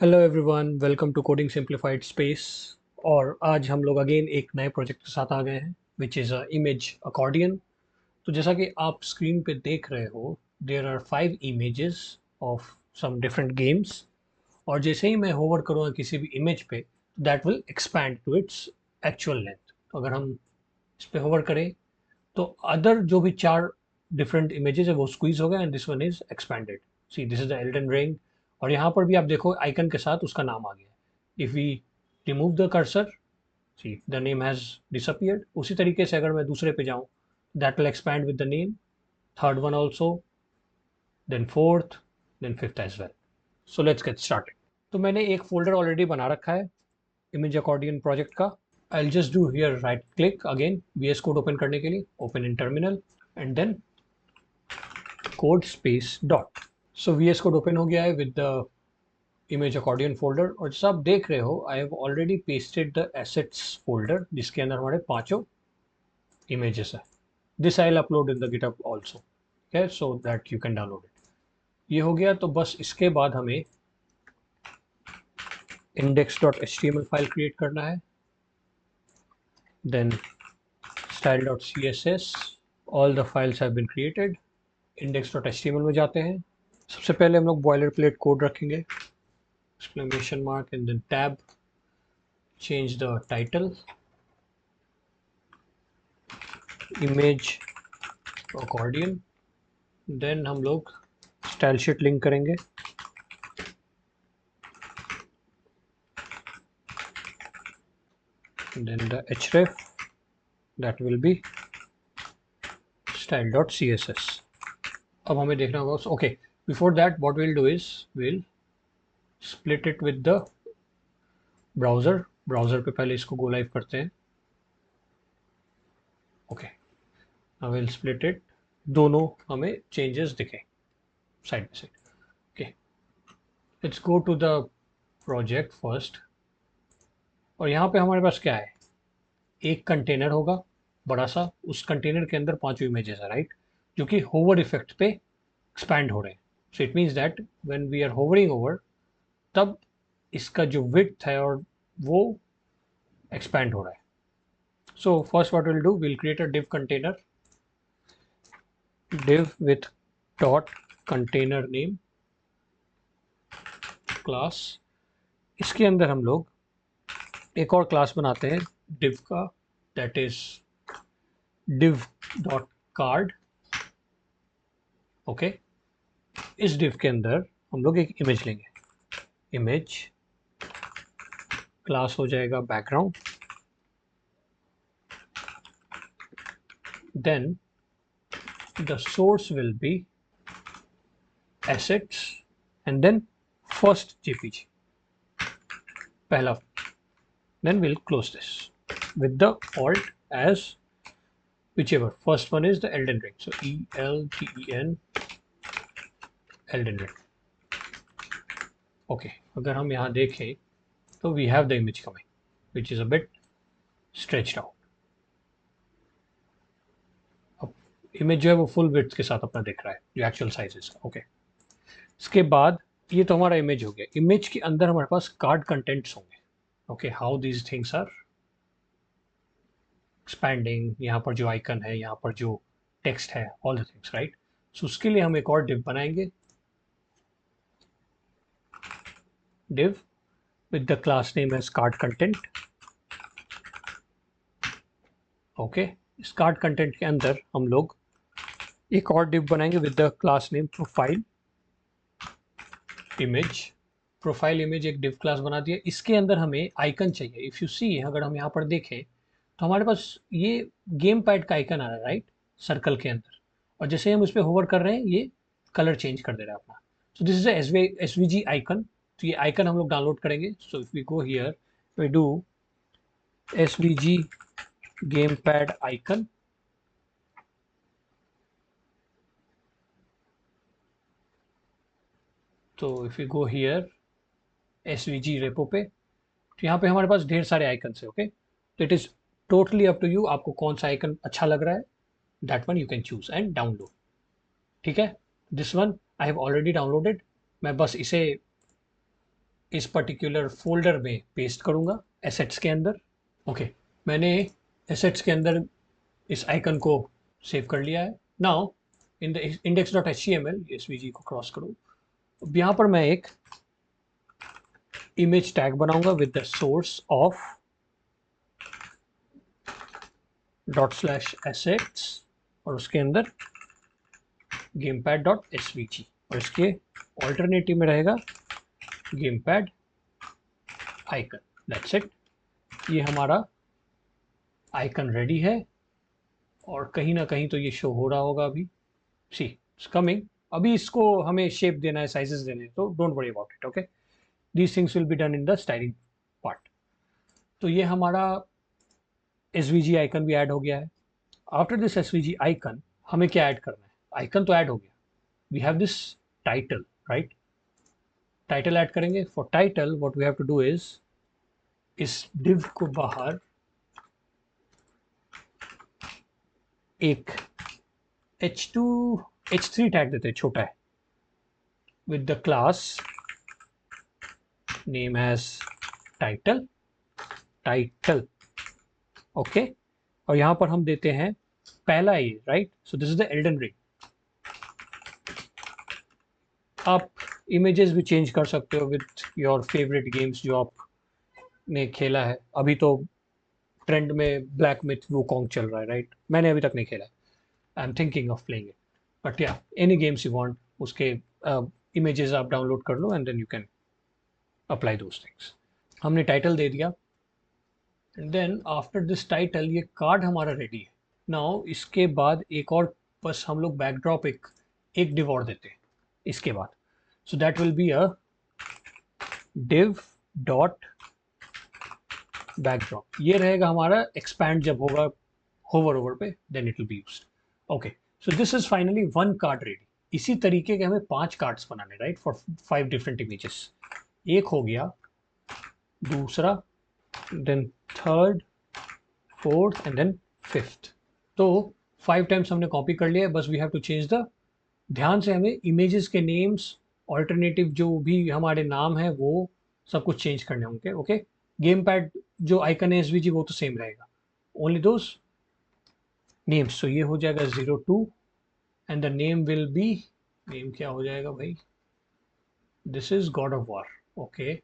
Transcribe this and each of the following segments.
Hello everyone, welcome to coding simplified space. और आज हम लोग अगेन एक नए प्रोजेक्ट के साथ आ गए हैं विच इज़ इमेज अकॉर्डियन। तो जैसा कि आप स्क्रीन पे देख रहे हो, there are 5 images of some different games. और जैसे ही मैं होवर करूँगा किसी भी इमेज पे, that will expand to its actual length. तो अगर हम इस पे होवर करें तो अदर जो भी 4 डिफरेंट इमेजेस है वो स्क्वीज हो गए and this one is expanded. See, this is the Elden Ring. और यहाँ पर भी आप देखो आइकन के साथ उसका नाम आ गया। If we remove the cursor, see the name has disappeared. उसी तरीके से अगर मैं दूसरे पे जाऊँ, that will expand with the name, third one also, then fourth, then fifth as well. So let's get started. तो मैंने एक फोल्डर ऑलरेडी बना रखा है इमेज अकॉर्डियन प्रोजेक्ट का। I will just do here right click again VS code open करने के लिए, open in terminal and then code space dot. So VS code open हो गया है with the image accordion folder. और जैसा आप देख रहे हो, I have already pasted the assets folder जिसके अंदर हमारे पांचों इमेजेस है। This I will upload in the GitHub also, okay, so that you can download it. ये हो गया, तो बस इसके बाद हमें index.html फाइल क्रिएट करना है, then style.css। All the files have been created. index.html में जाते हैं। सबसे पहले हम लोग बॉयलर प्लेट कोड रखेंगे, exclamation mark and then tab, change the title, image accordion। Then हम लोग स्टाइल शीट लिंक करेंगे, then the href that will be style.css। अब हमें देखना होगा, okay, before that what we'll do is we'll split it with the browser. Browser पे पहले इसको गो लाइव करते हैं। Okay, I will split it, दोनों हमें चेंजेस दिखें side by side. Okay, let's go to the project first. और यहाँ पे हमारे पास क्या है, एक कंटेनर होगा बड़ा सा, उस कंटेनर के अंदर पांचों इमेजेस है, राइट, जो कि होवर इफेक्ट पे एक्सपैंड हो रहे हैं। So it means that when we are hovering over, तब इसका जो विड्थ है और वो एक्सपैंड हो रहा है। So first what will do, will create a div container, div with dot container name class. इसके अंदर हम लोग एक और क्लास बनाते हैं div का, that is div dot card. Okay, इस div के अंदर हम लोग एक इमेज लेंगे, इमेज क्लास हो जाएगा background, then the source will be assets and then first jpg, पहला। then we'll close this with the alt as whichever first one is the Elden Ring, so ELDEN, Elden Ring। Okay, अगर हम यहाँ देखें तो we have the image coming which is a bit stretched out. अब image जो है वो full width के साथ अपना दिख रहा है, जो एक्चुअल साइज है इसका। ओके, इसके बाद ये तो हमारा इमेज हो गया। इमेज के अंदर हमारे पास कार्ड कंटेंट्स होंगे। Okay, how these things are expanding, यहाँ पर जो आइकन है, यहाँ पर जो टेक्स्ट है, ऑल द थिंग्स, राइट। सो उसके लिए हम एक और डिव बनाएंगे, div with the class name as card content। Okay, इस कार्ड कंटेंट के अंदर हम लोग एक और div बनाएंगे with the class name profile image. Profile image एक div क्लास बना दिया। इसके अंदर हमें आइकन चाहिए। इफ़ यू सी, अगर हम यहाँ पर देखें तो हमारे पास ये गेम पैड का आइकन आ रहा है, राइट, सर्कल के अंदर। और जैसे हम उस पर होवर कर रहे हैं, ये कलर चेंज कर दे रहा है अपना। So this is S V G icon. तो ये आइकन हम लोग डाउनलोड करेंगे। So if we go here, we do SVG gamepad icon। तो if you go here SVG repo पे, तो यहाँ पे हमारे पास ढेर सारे आइकन है। ओके, तो it is totally up to you, आपको कौन सा आइकन अच्छा लग रहा है, that one you can choose and download. ठीक है, this one I have already downloaded. मैं बस इसे इस पर्टिकुलर फोल्डर में पेस्ट करूँगा एसेट्स के अंदर। ओके, मैंने एसेट्स के अंदर इस आइकन को सेव कर लिया है। Now in the index.html, SVG को क्रॉस करूँ, अब यहाँ पर मैं एक इमेज टैग बनाऊंगा with the source of ./assets और उसके अंदर gamepad.svg और इसके ऑल्टरनेटिव में रहेगा gamepad आइकन। That's it. ये हमारा आइकन रेडी है और कहीं ना कहीं तो ये शो हो रहा होगा अभी। See it's coming. अभी इसको हमें शेप देना है, साइजेस देने हैं, तो don't worry about it. Okay, these things will be done in the styling part. तो ये हमारा एसवीजी आइकन भी ऐड हो गया है। आफ्टर दिस एसवीजी आइकन हमें क्या ऐड करना है? आइकन तो ऐड हो गया, we have this title, right? Title add करेंगे। For title what we have to do is इस div को बाहर एक h3 टैग देते हैं, छोटा है, with the class name as title। Okay, और यहां पर हम देते हैं पहला ये, right? So this is the Elden ring. आप इमेजेस भी चेंज कर सकते हो विद योर फेवरेट गेम्स जो आपने खेला है। अभी तो ट्रेंड में ब्लैक मिथ वुकोंग चल रहा है, राइट? मैंने अभी तक नहीं खेला है, I am thinking of playing it, but या एनी गेम्स यू वांट, उसके इमेजेस आप डाउनलोड कर लो and then you can apply those things. हमने टाइटल दे दिया and then after this title ये कार्ड हमारा रेडी है। नाउ इसके बाद एक और, बस हम लोग बैकड्रॉप एक डिव और देते हैं इसके बाद। So that will be a div dot backdrop. ये रहेगा हमारा एक्सपैंड जब होगा होवर ओवर पे, then it will be used. Okay, so this is finally one card ready. इसी तरीके के हमें 5 कार्ड्स बनाने, राइट, फॉर 5 डिफरेंट इमेजेस। एक हो गया, दूसरा, then third, fourth and then fifth. तो 5 टाइम्स हमने कॉपी कर लिया है, बस we have to change the, ध्यान से हमें इमेजेस के नेम्स, ऑल्टरनेटिव जो भी हमारे नाम है वो सब कुछ चेंज करने होंगे। ओके, गेम पैड जो आइकन है एसवीजी वो तो सेम रहेगा, ओनली दोज नेम्स। सो ये हो जाएगा 02 and the name will be, name क्या हो जाएगा भाई? This is God of war. Okay,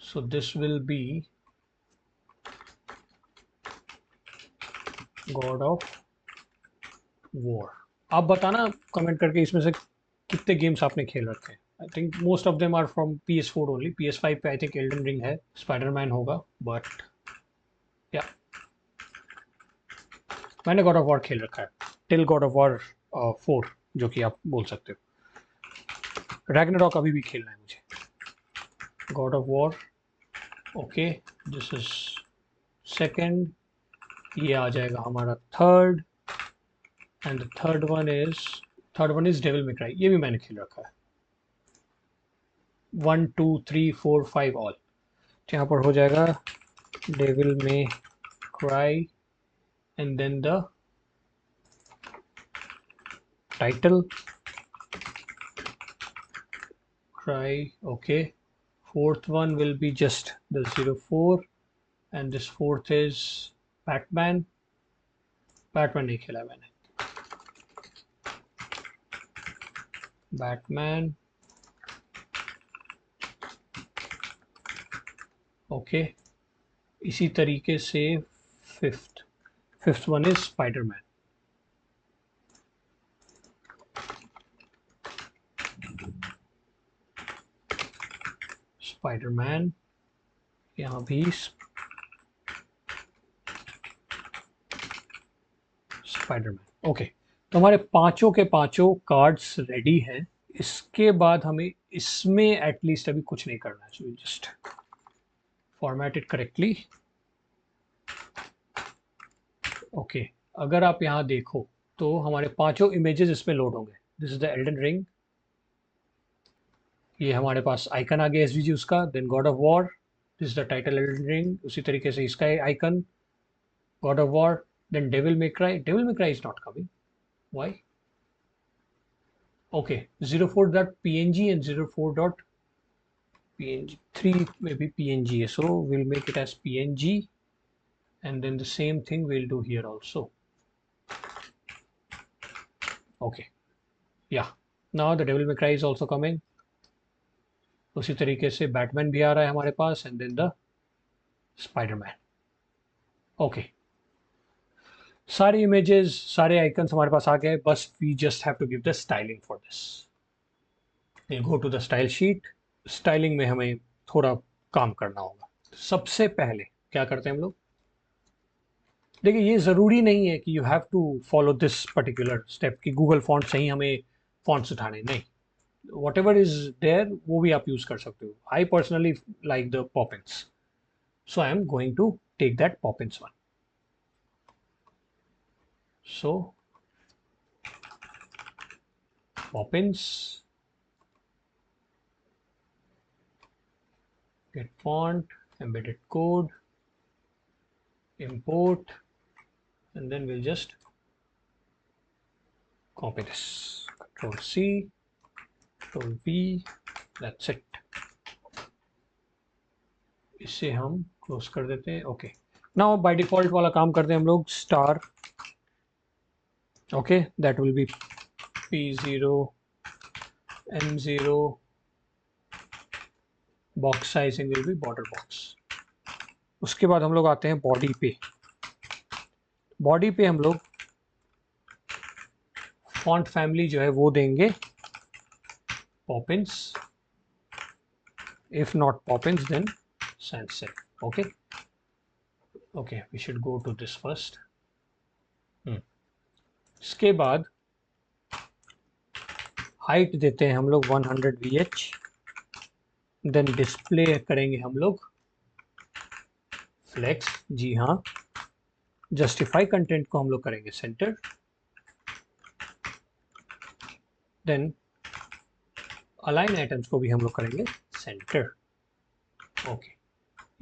so this will be God of war. आप बताना कमेंट करके इसमें से कितने गेम्स आपने खेल रखे हैं। I think most of them are from PS4 only. PS5 पे आई थिंक एल्डन रिंग है, स्पाइडरमैन होगा, बट या मैंने गॉड ऑफ वॉर खेल रखा है टिल गॉड ऑफ वॉर 4, जो कि आप बोल सकते हो। रैग्नारॉक अभी भी खेलना है मुझे। God of war, okay, this is second, ये आ जाएगा हमारा third, and the third one is devil May cry. ये भी मैंने खेल रखा है। 1 2 3 4 5 ऑल। यहाँ पर हो जाएगा devil May cry and then the title cry। okay, fourth one will be just the 04 and this fourth is Batman नहीं खेला मैंने। Batman, ओके, इसी तरीके से fifth one is Spiderman. Spiderman यहाँ भी स्पाइडरमैन। ओके, तो हमारे पांचों के पांचों कार्ड्स रेडी हैं। इसके बाद हमें इसमें एटलीस्ट अभी कुछ नहीं करना है, so just format it correctly. Okay, अगर आप यहाँ देखो तो हमारे पांचों इमेजेस इसमें लोड होंगे। This is the Elden Ring, ये हमारे पास आइकन आ गया एसवीजी उसका, then God of War, this is the title Elden Ring, उसी तरीके से इसका icon God of War, then Devil May Cry. Devil May Cry is not coming, why? Okay, 04.png and 04. PNG 3 maybe PNG, so we'll make it as PNG, and then the same thing we'll do here also. Okay, yeah, now the Devil May Cry is also coming. उसी तरीके से Batman भी आ रहा है हमारे पास, and then the Spiderman. Okay, सारी images, सारे आइकन्स हमारे पास आ गए, बस we just have to give the styling for this. Will go to the style sheet. Styling में हमें थोड़ा काम करना होगा. सबसे पहले क्या करते हैं हम लोग, देखिए ये ज़रूरी नहीं है कि you have to follow this particular step कि गूगल फॉन्ट से ही हमें फॉन्ट्स उठाने, नहीं. वॉट एवर इज देयर वो भी आप यूज़ कर सकते हो. I personally like the Poppins, so I am going to take that Poppins one. So Poppins, get font, embedded code, import, and then we'll just copy this. Control C, Control V, that's it. इसे हम close कर देते हैं. Okay, now by default वाला काम करते हैं हम लोग. Star, okay, that will B P0, M0, box sizing will be border box. उसके बाद हम लोग आते हैं बॉडी पे. बॉडी पे हम लोग फॉन्ट फैमिली जो है वो देंगे Poppins. If not Poppins, then sans serif. Okay. Okay, we should go to this first. इसके बाद हाइट देते हैं हम लोग 100 VH. देन डिस्प्ले करेंगे हम लोग फ्लेक्स. जी हाँ, जस्टिफाई कंटेंट को हम लोग करेंगे सेंटर. देन अलाइन आइटम्स को भी हम लोग करेंगे सेंटर. ओके,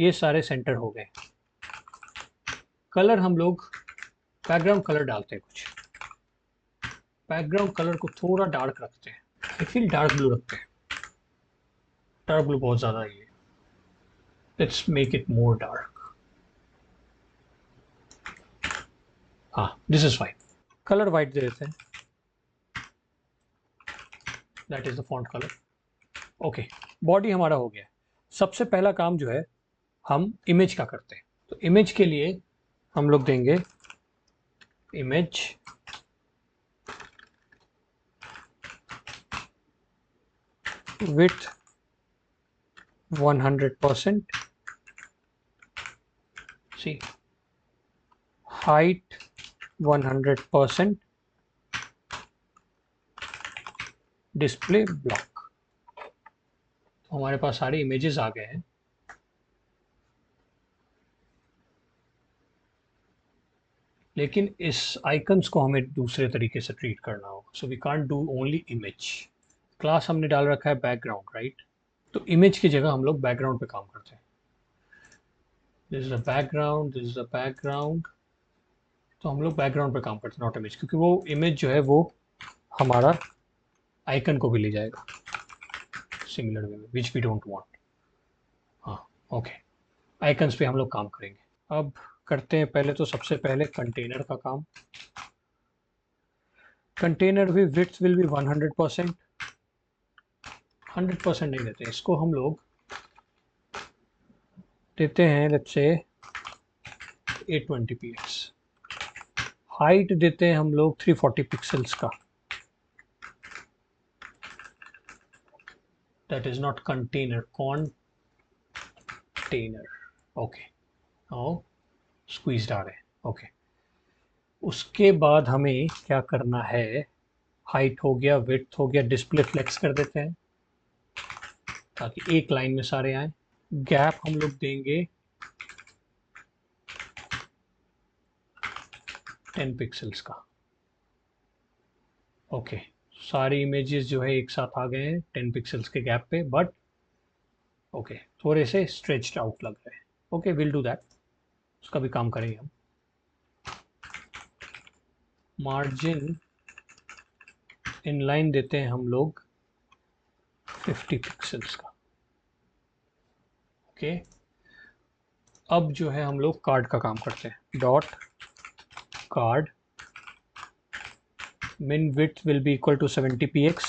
ये सारे सेंटर हो गए. कलर हम लोग बैकग्राउंड कलर डालते हैं कुछ. बैकग्राउंड कलर को थोड़ा डार्क रखते हैं. आई फील डार्क ब्लू रखते हैं. डार्क ब्लू बहुत ज़्यादा ही है. Let's make it more dark. हाँ, this is fine. Colour white दे देते हैं. That is the font colour. Okay, body हमारा हो गया. सबसे पहला काम जो है हम इमेज का करते हैं. तो इमेज के लिए हम लोग देंगे image width 100%, see height 100%, display block. तो हमारे पास सारे इमेजेस आ गए हैं. लेकिन इस आइकन्स को हमें दूसरे तरीके से ट्रीट करना होगा. So we can't do only image. Class हमने डाल रखा है बैकग्राउंड, राइट. तो इमेज की जगह हम लोग बैकग्राउंड पे काम करते हैं. This is the background, this is the background. तो हम लोग बैकग्राउंड पे काम करते हैं, नॉट इमेज, क्योंकि वो इमेज जो है वो हमारा आइकन को भी ले जाएगा सिमिलर वे में, विच वी डोंट वांट. हाँ, ओके, आइकन्स पे हम लोग काम करेंगे. अब करते हैं पहले तो सबसे पहले कंटेनर का काम. कंटेनर भी विड्थ विल बी 100%. 100% नहीं देते इसको, हम लोग देते हैं लेट्स से 820px. हाइट देते हैं हम लोग 340 पिक्सल्स का. That is not container, container. Okay, now squeezed आ रहे हैं. ओके, उसके बाद हमें क्या करना है, हाइट हो गया, विड्थ हो गया, डिस्प्ले फ्लेक्स कर देते हैं ताकि एक लाइन में सारे आए. गैप हम लोग देंगे 10 पिक्सल्स का. ओके, सारी इमेजेस जो है एक साथ आ गए हैं 10 पिक्सल्स के गैप पे, बट ओके थोड़े से स्ट्रेच्ड आउट लग रहे हैं. Okay, will do that. उसका भी काम करेंगे हम. मार्जिन इनलाइन देते हैं हम लोग 50 पिक्सल्स का. ओके, अब जो है हम लोग कार्ड का काम करते हैं। Dot card min width will be equal to 70 px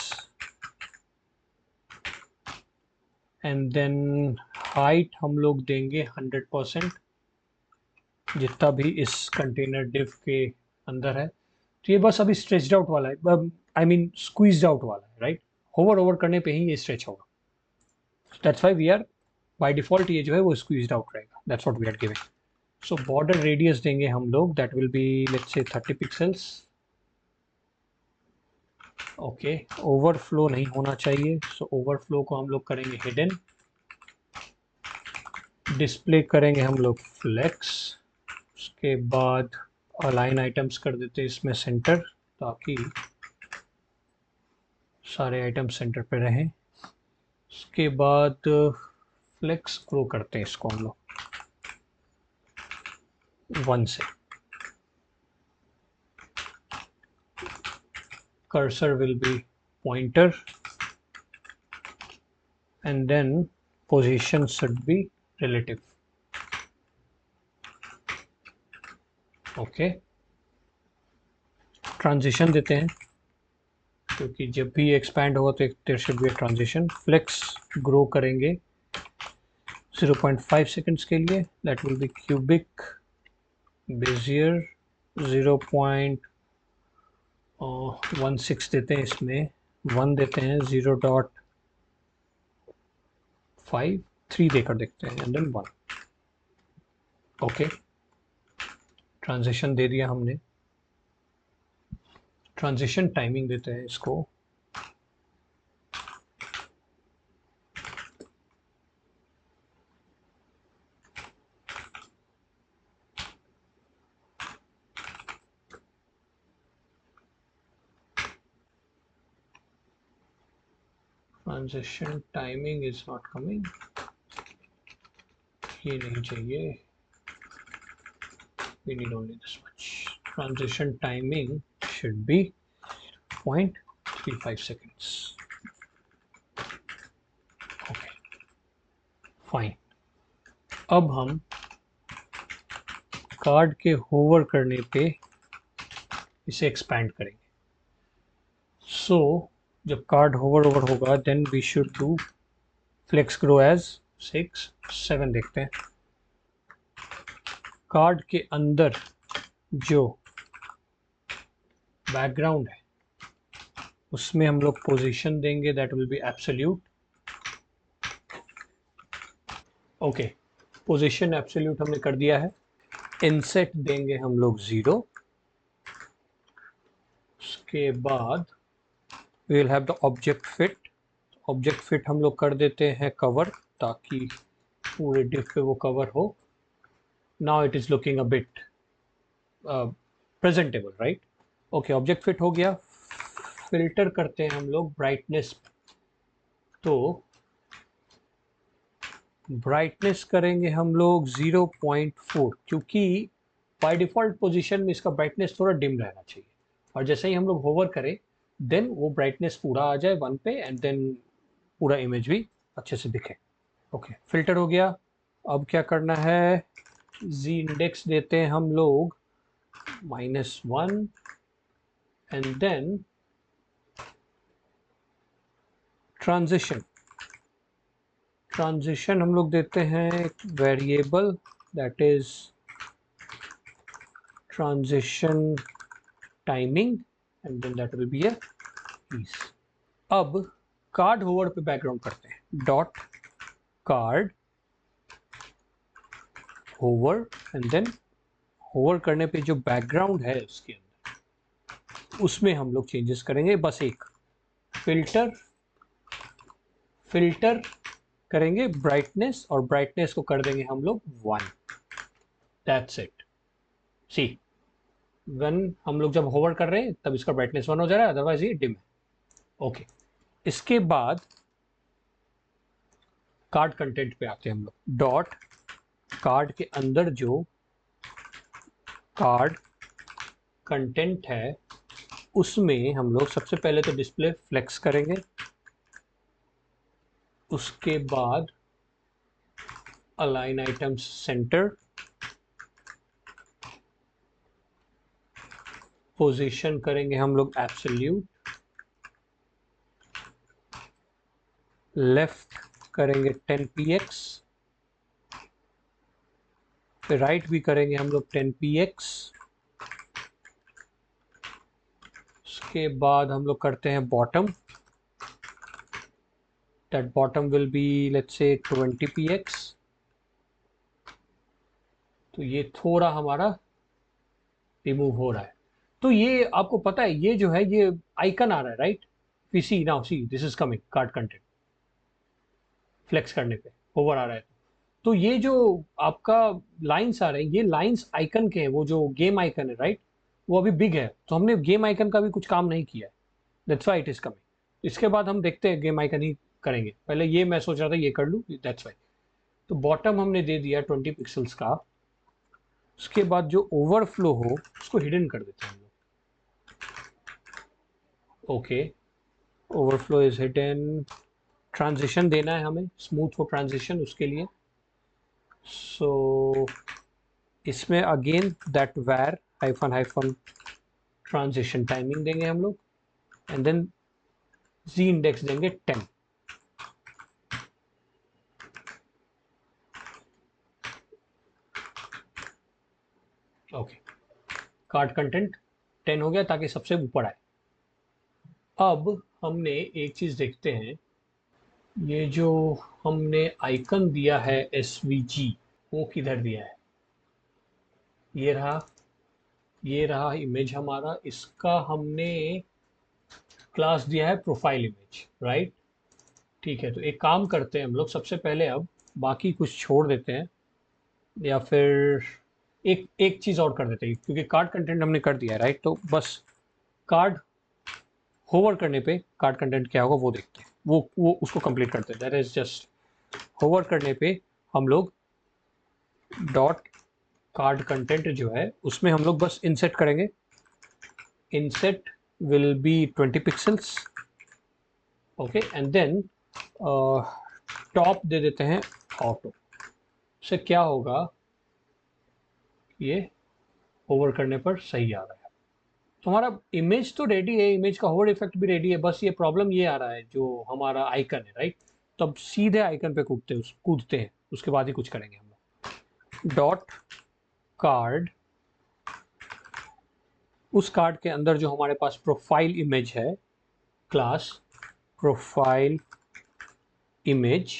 and then height हम लोग देंगे 100% जितना भी इस कंटेनर div के अंदर है। तो ये बस अभी स्ट्रेच्ड आउट वाला है, आई मीन स्क्वीज्ड आउट वाला है, राइट। होवर ओवर करने पे ही ये स्ट्रेच होगा, that's why we are by default ये जो है वो स्क्वीज्ड आउट रहेगा, that's what we are giving. So border radius देंगे हम लोग, that will B let's say 30 pixels. Okay, overflow नहीं होना चाहिए, सो ओवरफ्लो को हम लोग करेंगे हिडन। डिस्प्ले करेंगे हम लोग फ्लेक्स, उसके बाद अलाइन आइटम्स कर देते हैं इसमें सेंटर, ताकि सारे आइटम सेंटर पे रहें। उसके बाद फ्लेक्स ग्रो करते हैं इसको हम लोग 1 से। Cursor will be pointer and then position should be relative. Okay, transition देते हैं क्योंकि जब भी एक्सपैंड होगा तो एक there should be a transition. Flex grow करेंगे 0.5 सेकंड्स के लिए, that will be cubic. Bezier 0.16 देते हैं इसमें, 1 देते हैं, 0.53 देकर देखते हैं एंड देन 1। ओके, ट्रांजिशन दे दिया हमने। ट्रांजिशन टाइमिंग देते हैं इसको transition timing is not coming, ये नहीं चाहिए, we need only this much. Transition timing should be 0.35 seconds. Okay, fine. अब हम कार्ड के होवर करने पे इसे एक्सपैंड करेंगे। सो जब कार्ड होवर ओवर होगा then we should do flex grow as 6 7 देखते हैं। कार्ड के अंदर जो बैकग्राउंड है उसमें हम लोग पोजीशन देंगे, that will B absolute. Okay, position absolute हमने कर दिया है। इनसेट देंगे हम लोग 0। उसके बाद we will have the object fit. Object fit हम लोग कर देते हैं कवर, ताकि पूरे डिव पे वो कवर हो। Now it is looking a bit presentable, right. Okay, object fit हो गया। फिल्टर करते हैं हम लोग ब्राइटनेस, तो ब्राइटनेस करेंगे हम लोग 0.4, क्योंकि बाय डिफॉल्ट पोजीशन में इसका ब्राइटनेस थोड़ा डिम रहना चाहिए, और जैसे ही हम लोग होवर करें देन वो ब्राइटनेस पूरा आ जाए 1 पे एंड देन पूरा इमेज भी अच्छे से दिखे। ओके, फिल्टर हो गया। अब क्या करना है, जी इंडेक्स देते हैं हम लोग -1 एंड देन ट्रांजिशन। ट्रांजिशन हम लोग देते हैं एक variable, that is transition timing and then that will be a piece. अब कार्ड होवर पे बैकग्राउंड करते हैं, dot card hover and then hover करने पे जो बैकग्राउंड है उसके अंदर उसमें हम लोग चेंजेस करेंगे, बस एक फिल्टर करेंगे ब्राइटनेस, और ब्राइटनेस को कर देंगे हम लोग 1। That's it. सी, वन हम लोग जब होवर कर रहे हैं तब इसका ब्राइटनेस 1 हो जा रहा है, अदरवाइज ये डिम है। ओके, इसके बाद कार्ड कंटेंट पे आते हैं हम लोग। डॉट कार्ड के अंदर जो कार्ड कंटेंट है उसमें हम लोग सबसे पहले तो डिस्प्ले फ्लेक्स करेंगे, उसके बाद अलाइन आइटम्स सेंटर, पोजीशन करेंगे हम लोग एब्सोल्यूट, लेफ्ट करेंगे 10 px, फिर राइट भी करेंगे हम लोग 10 px। उसके बाद हम लोग करते हैं bottom, that bottom will be let's say 20 px। तो ये थोड़ा हमारा रिमूव हो रहा है। तो ये आपको पता है ये जो है ये आइकन आ रहा है right. We see now, see this is coming card content, flex करने पे ओवर आ रहा है। तो ये जो आपका लाइंस आ रहे हैं ये लाइंस आइकन के हैं, वो जो गेम आइकन है राइट, वो अभी बिग है तो हमने गेम आइकन का भी कुछ काम नहीं किया है, that's why it is coming. इसके बाद हम देखते हैं गेम आइकन ही करेंगे, पहले ये मैं सोच रहा था ये कर लूँ, दैट्स व्हाई। तो बॉटम हमने दे दिया 20 पिक्सल्स का। उसके बाद जो ओवरफ्लो हो उसको हिडन कर देते हैं हम लोग। Okay, overflow is hidden. Transition देना है हमें, स्मूथ हो ट्रांजिशन उसके लिए। सो इसमें अगेन दैट वैर हाइफन हाइफन ट्रांजिशन टाइमिंग देंगे हम लोग, एंड देन जी इंडेक्स देंगे 10। ओके, कार्ड कंटेंट 10 हो गया ताकि सबसे ऊपर आए। अब हमने एक चीज देखते हैं, ये जो हमने आइकन दिया है एसवीजी वो किधर दिया है, ये रहा, ये रहा इमेज हमारा, इसका हमने क्लास दिया है प्रोफाइल इमेज राइट। ठीक है, तो एक काम करते हैं हम लोग, सबसे पहले अब बाकी कुछ छोड़ देते हैं, या फिर एक एक चीज़ और कर देते हैं, क्योंकि कार्ड कंटेंट हमने कर दिया है राइट। तो बस कार्ड होवर करने पे कार्ड कंटेंट क्या होगा वो देखते हैं, वो उसको कंप्लीट करते हैं। दैट इज जस्ट होवर करने पे हम लोग डॉट कार्ड कंटेंट जो है उसमें हम लोग बस इंसेट करेंगे, inset will be 20 pixels. Okay, and then top दे देते हैं ऑटो। से क्या होगा, ये ओवर करने पर सही आ रहा है। तो हमारा इमेज तो रेडी है, इमेज का होवर इफेक्ट भी रेडी है, बस ये प्रॉब्लम ये आ रहा है जो हमारा आइकन है राइट। तो अब सीधे आइकन पे कूदते हैं, उसके बाद ही कुछ करेंगे हम लोग। डॉट कार्ड, उस कार्ड के अंदर जो हमारे पास प्रोफाइल इमेज है, क्लास प्रोफाइल इमेज,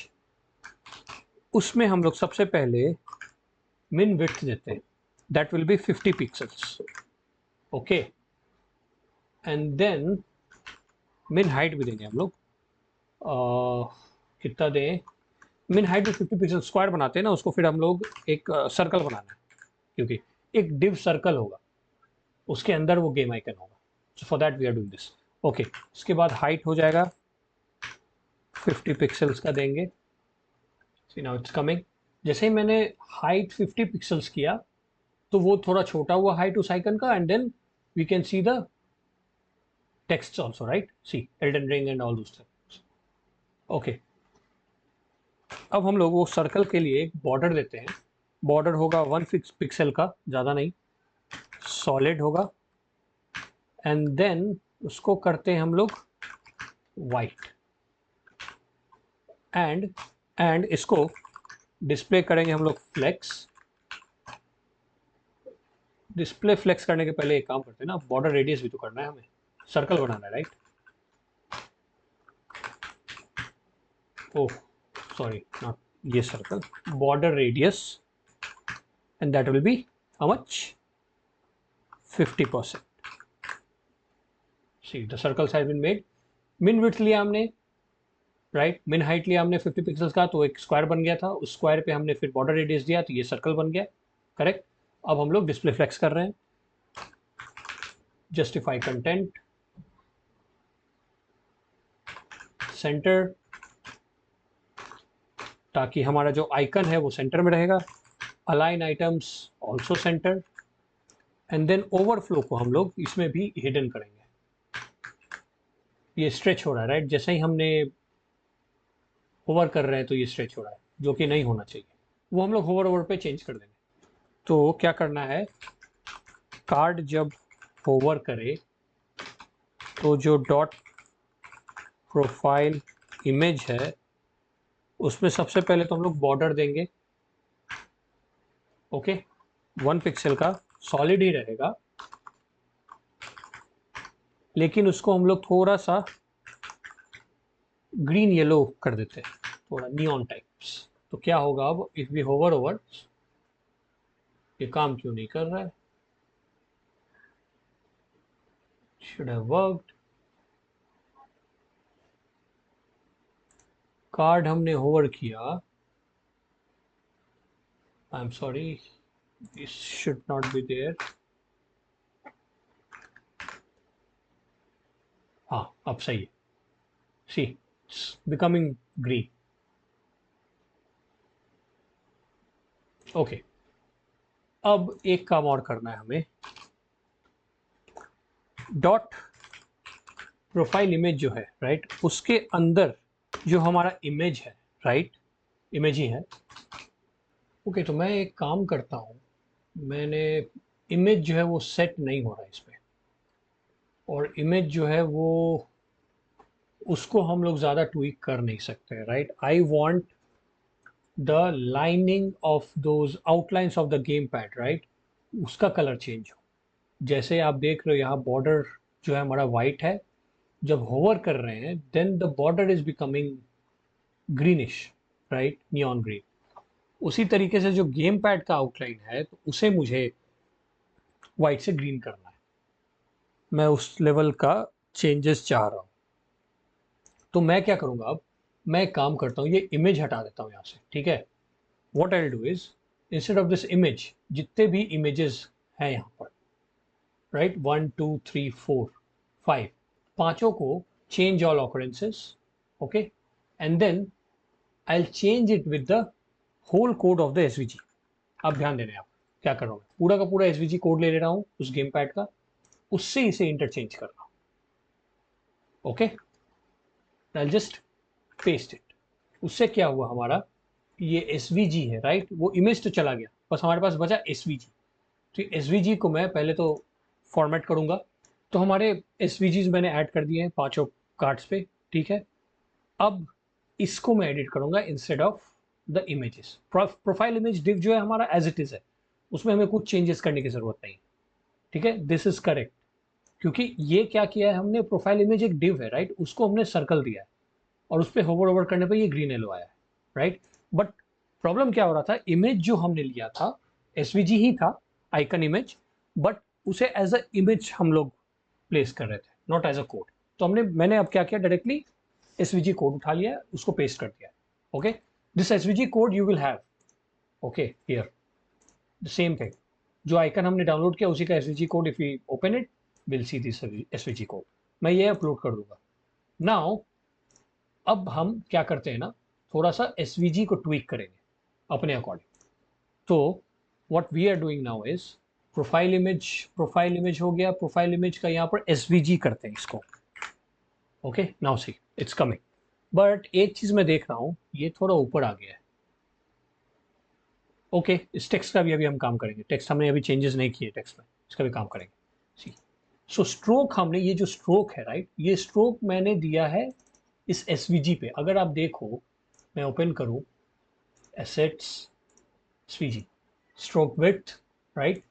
उसमें हम लोग सबसे पहले मिन विड्थ देते हैं, that will be 50 pixels. Okay, and then min height भी देंगे हम लोग, कितना दें, मिन हाइट में 50 पिक्सल स्क्वायर बनाते हैं ना उसको, फिर हम लोग एक सर्कल बनाना है, क्योंकि एक डिव सर्कल होगा उसके अंदर वो गेम आइकन होगा। So for that we are doing this. Okay, उसके बाद हाइट हो जाएगा 50 पिक्सल्स का देंगे। See now it's coming. जैसे ही मैंने हाइट 50 पिक्सल्स किया तो वो थोड़ा छोटा हुआ हाइट उस आइकन का, and then we can see the text also right, see Elden Ring and all those things. Okay, अब हम लोग वो सर्कल के लिए एक बॉर्डर देते हैं, बॉर्डर होगा 1 पिक्सल का, ज़्यादा नहीं, सॉलिड होगा, एंड देन उसको करते हैं हम लोग वाइट, एंड इसको डिस्प्ले करेंगे हम लोग फ्लेक्स। डिस्प्ले फ्लेक्स करने के पहले एक काम करते हैं ना, बॉर्डर रेडियस भी तो करना है हमें, सर्कल बनाना है राइट। ओह सॉरी, नॉट ये circle, border radius, and that will be how much, 50%। See the circles have been made. Min width लिया हमने राइट, मिन हाइट लिया हमने 50 पिक्सल्स का, तो एक स्क्वायर बन गया था, उस स्क्वायर पे हमने फिर बॉर्डर रेडियस दिया तो ये सर्कल बन गया, करेक्ट। अब हम लोग डिस्प्ले फ्लेक्स कर रहे हैं, जस्टिफाई कंटेंट सेंटर, ताकि हमारा जो आइकन है वो सेंटर में रहेगा, align items also centre, and then overflow को हम लोग इसमें भी हिडन करेंगे। ये स्ट्रेच हो रहा है राइट, जैसे ही हमने ओवर कर रहे हैं तो ये स्ट्रेच हो रहा है, जो कि नहीं होना चाहिए। वो हम लोग होवर ओवर पे चेंज कर देंगे। तो क्या करना है, कार्ड जब होवर करे तो जो डॉट प्रोफाइल इमेज है उसमें सबसे पहले तो हम लोग बॉर्डर देंगे। ओके, 1 पिक्सल का सॉलिड ही रहेगा, लेकिन उसको हम लोग थोड़ा सा ग्रीन येलो कर देते हैं, थोड़ा नियॉन टाइप्स। तो क्या होगा अब, इफ वी होवर ओवर, ये काम क्यों नहीं कर रहा है, शुड हैव वर्कड। कार्ड हमने होवर किया, I am sorry, this should not be there. हाँ अब सही है, see it's becoming green. Okay, अब एक काम और करना है हमें, डॉट प्रोफाइल इमेज जो है राइट, उसके अंदर जो हमारा इमेज है राइट, इमेज ही है। ओके, तो मैं एक काम करता हूँ, मैंने इमेज जो है वो सेट नहीं हो रहा है इस पे, और इमेज जो है वो उसको हम लोग ज़्यादा ट्वीक कर नहीं सकते right. I want the lining of those outlines of the game pad right, उसका कलर चेंज हो। जैसे आप देख रहे हो यहाँ बॉर्डर जो है हमारा वाइट है, जब होवर कर रहे हैं then the border is becoming greenish right, neon green. उसी तरीके से जो गेम पैड का आउटलाइन है तो उसे मुझे वाइट से ग्रीन करना है, मैं उस लेवल का चेंजेस चाह रहा हूँ। तो मैं क्या करूँगा अब, मैं एक काम करता हूँ, ये इमेज हटा देता हूँ यहाँ से, ठीक है। What I will do is, instead of this image, जितने भी इमेजेस हैं यहाँ पर राइट, 1 2 3 4 5, पांचों को change all occurrences. Okay, and then I will change it with the whole code of the SVG. आप ध्यान दे रहे हैं, आप क्या कर रहा हूँ, पूरा का पूरा एसवीजी कोड ले रहा हूँ उस गेम पैड का, उससे इसे इंटरचेंज कर रहा हूँ। Okay, I just paste it. उससे क्या हुआ हमारा, ये एसवीजी है राइट, वो इमेज तो चला गया, बस हमारे पास बचा एसवीजी। तो एसवीजी को मैं पहले तो फॉर्मेट करूंगा। तो हमारे एसवीजीज मैंने ऐड कर दिए हैं पांचों कार्ड्स पे, ठीक है। अब इसको मैं एडिट करूंगा instead of the images. Profile image div जो है हमारा एज इट इज है, उसमें हमें कुछ चेंजेस करने की जरूरत नहीं, ठीक है, दिस इज करेक्ट। क्योंकि ये क्या किया है हमने, प्रोफाइल इमेज एक डिव है राइट, उसको हमने सर्कल दिया है और उस पर होवर ओवर करने पर ये ग्रीन येलो आया है राइट। बट प्रॉब्लम क्या हो रहा था, इमेज जो हमने लिया था एसवीजी ही था, आइकन इमेज, बट उसे एज अ इमेज हम लोग प्लेस कर रहे थे, नॉट एज अ कोड। तो मैंने अब क्या किया, डायरेक्टली एसवीजी कोड उठा लिया, उसको पेस्ट कर दिया। Okay, this SVG code you will have, okay here the same thing, जो आइकन हमने डाउनलोड किया उसी का SVG code, if you open it will see this SVG code. मैं ये अपलोड कर दूंगा। नाउ अब हम क्या करते हैं ना, थोड़ा सा एसवीजी को ट्वीक करेंगे अपने अकॉर्डिंग। तो what we are doing now is, profile image हो गया, प्रोफाइल इमेज का यहाँ पर एसवीजी करते हैं इसको। Okay, now see it's coming. But एक चीज मैं देख रहा हूँ, ये थोड़ा ऊपर आ गया है। ओके, इस टेक्स्ट का भी अभी हम काम करेंगे, टेक्स्ट हमने अभी चेंजेस नहीं किए टेक्स्ट में, इसका भी काम करेंगे। सी, सो स्ट्रोक हमने, ये जो स्ट्रोक है राइट, ये स्ट्रोक मैंने दिया है इस एसवीजी पे। अगर आप देखो, मैं ओपन करूं assets, SVG, stroke width right,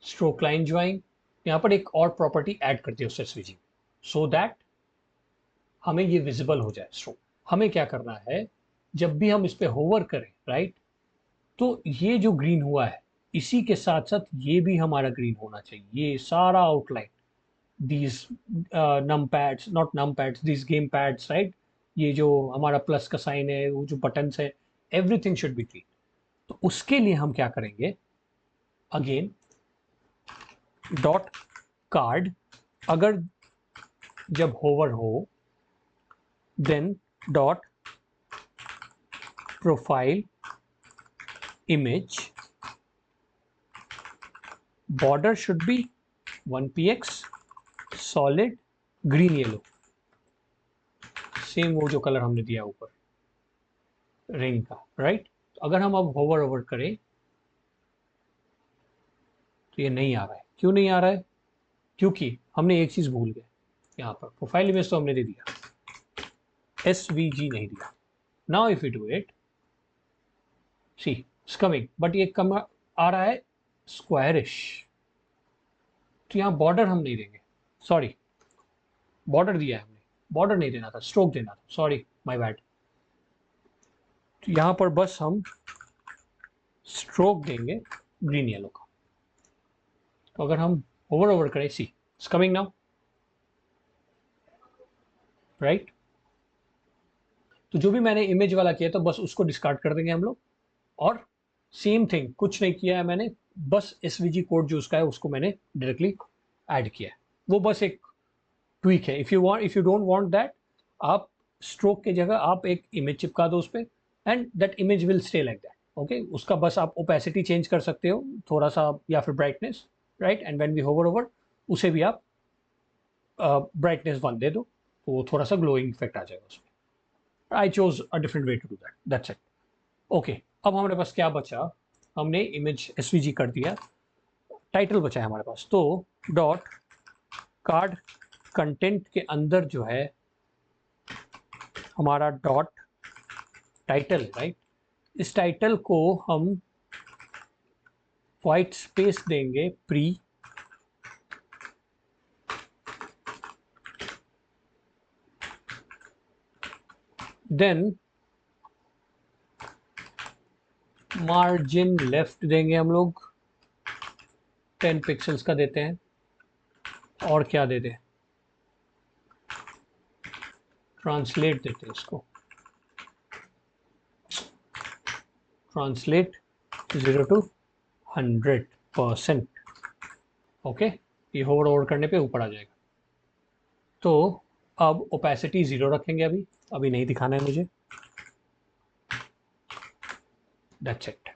stroke line join, यहाँ पर एक और प्रॉपर्टी ऐड करती है उस एसवीजी, सो दैट हमें ये विजिबल हो जाए स्ट्रोक। हमें क्या करना है, जब भी हम इस पे होवर करें राइट, तो ये जो ग्रीन हुआ है इसी के साथ साथ ये भी हमारा ग्रीन होना चाहिए, ये सारा outline, these num pads, not num pads, these game pads right, ये जो हमारा प्लस का साइन है, वो जो बटन्स है, एवरीथिंग शुड बी ग्रीन। तो उसके लिए हम क्या करेंगे, अगेन डॉट कार्ड, अगर जब होवर हो then dot profile image, border should be 1 px solid green yellow, same वो जो कलर हमने दिया ऊपर रिंग का राइट। अगर हम अब होवर ओवर करें तो ये नहीं आ रहा है। क्यों नहीं आ रहा है? क्योंकि हमने एक चीज़ भूल गए। यहाँ पर प्रोफाइल इमेज तो हमने दे दिया, SVG नहीं दिया। Now if you do it, see it's coming, but ये कम आ रहा है स्क्वायरिश। तो यहाँ बॉर्डर हम नहीं देंगे, सॉरी, बॉर्डर दिया है हमने, बॉर्डर नहीं देना था, स्ट्रोक देना था, सॉरी माय बैड। तो यहाँ पर बस हम स्ट्रोक देंगे ग्रीन येलो का। तो अगर हम ओवर ओवर करें, see it's coming now, right. तो जो भी मैंने इमेज वाला किया था बस उसको डिस्कार्ड कर देंगे हम लोग। और सेम थिंग, कुछ नहीं किया है मैंने, बस SVG कोड जो उसका है उसको मैंने डायरेक्टली ऐड किया है। वो बस एक ट्वीक है। If you don't want that, आप स्ट्रोक की जगह आप एक इमेज चिपका दो उस पर, and that image will stay like that. Okay, उसका बस आप ओपेसिटी चेंज कर सकते हो थोड़ा सा, या फिर brightness, right. And when we hover over, उसे भी आप ब्राइटनेस 1 दे दो, तो वो थोड़ा सा ग्लोइंग इफेक्ट आ जाएगा उसमें। I chose a different way to do that, that's it. Okay, अब हमारे पास क्या बचा? हमने इमेज SVG कर दिया, टाइटल बचा है हमारे पास। तो डॉट कार्ड कंटेंट के अंदर जो है हमारा डॉट टाइटल, राइट। इस टाइटल को हम व्हाइट स्पेस देंगे प्री, देन मार्जिन लेफ्ट देंगे हम लोग, 10 पिक्सल्स का देते हैं। और क्या देते हैं? ट्रांसलेट देते हैं इसको, ट्रांसलेट 0 to 100%। ओके, ये होवर ओवर करने पे ऊपर आ जाएगा। तो अब ओपेसिटी 0 रखेंगे, अभी नहीं दिखाना है मुझे, दैट्स इट।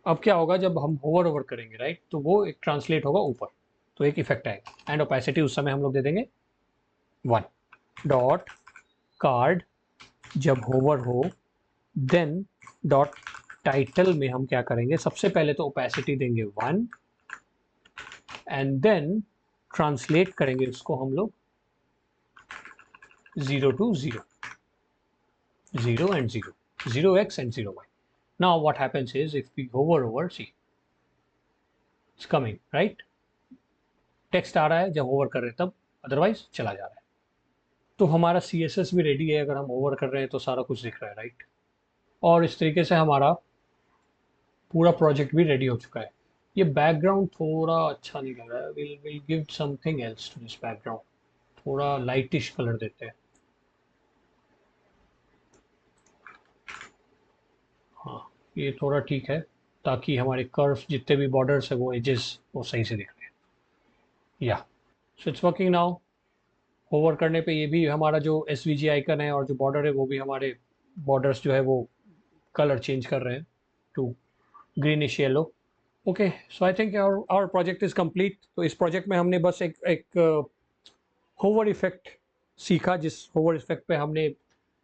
अब क्या होगा जब हम होवर ओवर करेंगे, राइट, तो वो एक ट्रांसलेट होगा ऊपर, तो एक इफेक्ट आएगा। एंड ओपेसिटी उस समय हम लोग दे देंगे 1। डॉट कार्ड जब होवर हो, देन डॉट टाइटल में हम क्या करेंगे, सबसे पहले तो ओपेसिटी देंगे 1, एंड देन ट्रांसलेट करेंगे उसको हम लोग 0 to 0, 0 and 0, 0x and 0y. Now what happens is if we hover over, see it's coming, right, text आ रहा है जब ओवर कर रहे हैं तब, अदरवाइज चला जा रहा है। तो हमारा CSS भी रेडी है, अगर हम ओवर कर रहे हैं तो सारा कुछ दिख रहा है, राइट। और इस तरीके से हमारा पूरा प्रोजेक्ट भी रेडी हो चुका है। ये बैकग्राउंड थोड़ा अच्छा नहीं लग रहा है, will give something else to this background, थोड़ा लाइटिश कलर देते हैं। हाँ, ये थोड़ा ठीक है, ताकि हमारे कर्व जितने भी बॉर्डर्स है वो एजेस वो सही से दिख रहे हैं। या so it's working now. Hover करने पे ये भी हमारा जो SVG आइकन है और जो बॉर्डर है वो भी हमारे बॉर्डर्स जो है वो कलर चेंज कर रहे हैं to greenish yellow. Okay, so I think our project is complete. तो इस प्रोजेक्ट में हमने बस एक होवर इफेक्ट सीखा, जिस होवर इफेक्ट पे हमने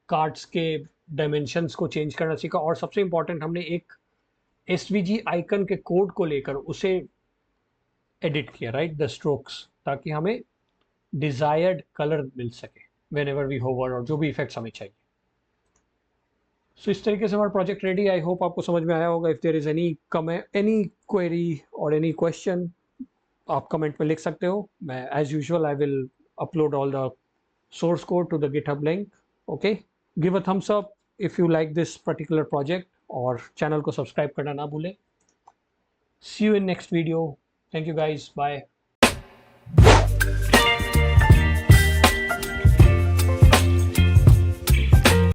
कार्ड्स के डायमेंशंस को चेंज करना सीखा, और सबसे इम्पॉर्टेंट हमने एक SVG आइकन के कोड को लेकर उसे एडिट किया, राइट, द स्ट्रोक्स, ताकि हमें डिजायर्ड कलर मिल सके वेन एवर वी होवर, और जो भी इफेक्ट्स हमें चाहिए। सो इस तरीके से हमारा प्रोजेक्ट रेडी। आई होप आपको समझ में आया होगा। If there is any query or any question, आप कमेंट में लिख सकते हो। मैं as usual I will upload all the source code to the GitHub link. Okay, give a thumbs up if you like this particular project, और channel को subscribe करना ना भूलें। See you in next video. Thank you guys. Bye.